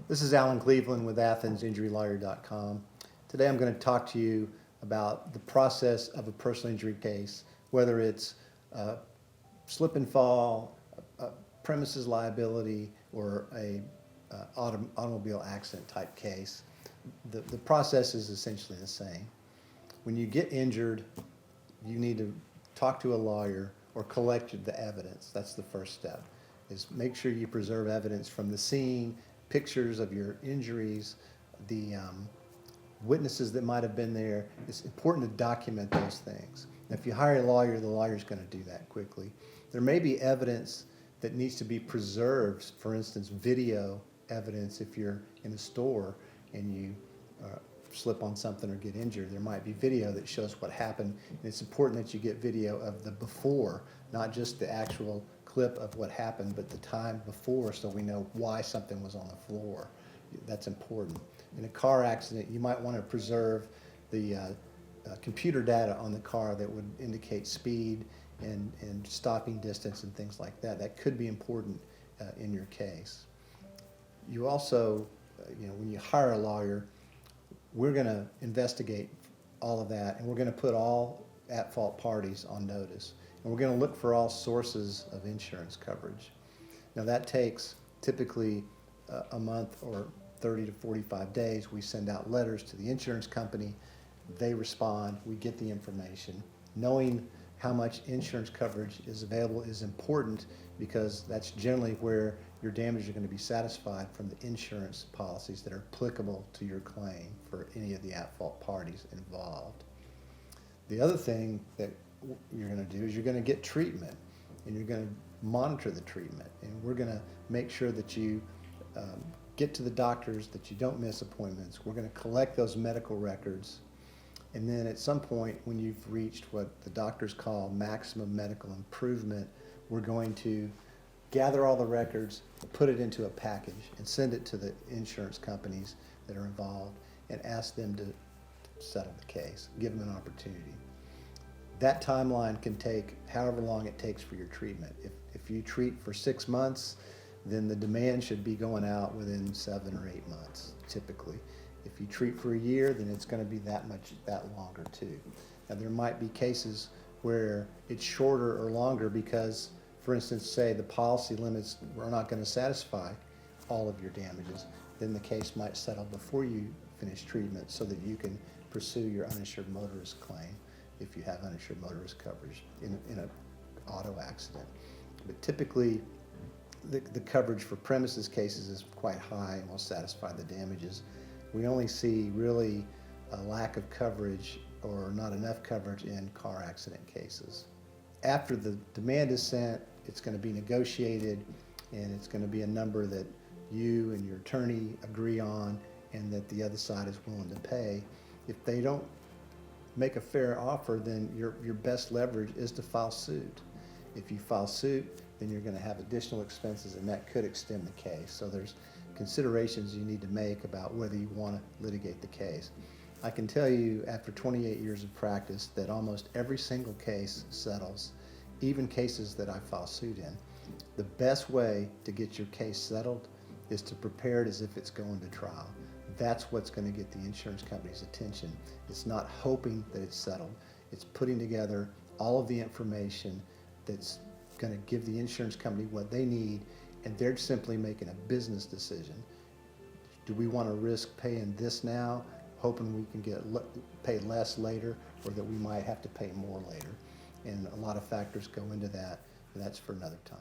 This is Alan Cleveland with AthensInjuryLawyer.com. Today I'm going to talk to you about the process of a personal injury case, whether it's slip and fall, premises liability, or a automobile accident type case. The process is essentially the same. When you get injured, you need to talk to a lawyer or collect the evidence. That's the first step, is make sure you preserve evidence from the scene, pictures of your injuries, the witnesses that might have been there. It's important to document those things. And if you hire a lawyer, the lawyer's going to do that quickly. There may be evidence that needs to be preserved, for instance, video evidence. If you're in a store and you slip on something or get injured, there might be video that shows what happened. And it's important that you get video of the before, not just the actual clip of what happened, but the time before, so we know why something was on the floor. That's important. In a car accident, you might want to preserve the computer data on the car that would indicate speed and stopping distance and things like that. That could be important in your case. You also, when you hire a lawyer, we're going to investigate all of that, and we're going to put all at-fault parties on notice. And we're going to look for all sources of insurance coverage. Now that takes typically a month or 30 to 45 days. We send out letters to the insurance company. They respond. We get the information. Knowing how much insurance coverage is available is important, because that's generally where your damages are going to be satisfied from the insurance policies that are applicable to your claim for any of the at-fault parties involved. The other thing that you're going to do is you're going to get treatment, and you're going to monitor the treatment, and we're going to make sure that you get to the doctors, that you don't miss appointments. We're going to collect those medical records, and then at some point when you've reached what the doctors call maximum medical improvement, we're going to gather all the records, put it into a package, and send it to the insurance companies that are involved and ask them to settle the case, give them an opportunity. That timeline can take however long it takes for your treatment. If you treat for 6 months, then the demand should be going out within 7 or 8 months, typically. If you treat for a year, then it's going to be that longer too. Now there might be cases where it's shorter or longer because, for instance, say the policy limits are not going to satisfy all of your damages, then the case might settle before you finish treatment so that you can pursue your uninsured motorist claim if you have uninsured motorist coverage in an auto accident. But typically, the coverage for premises cases is quite high and will satisfy the damages. We only see really a lack of coverage or not enough coverage in car accident cases. After the demand is sent, it's going to be negotiated, and it's going to be a number that you and your attorney agree on and that the other side is willing to pay. If they don't make a fair offer, then your best leverage is to file suit. If you file suit, then you're going to have additional expenses, and that could extend the case. So there's considerations you need to make about whether you want to litigate the case. I can tell you, after 28 years of practice, that almost every single case settles, even cases that I file suit in. The best way to get your case settled is to prepare it as if it's going to trial. That's what's going to get the insurance company's attention. It's not hoping that it's settled. It's putting together all of the information that's going to give the insurance company what they need, and they're simply making a business decision. Do we want to risk paying this now, hoping we can pay less later, or that we might have to pay more later? And a lot of factors go into that, and that's for another time.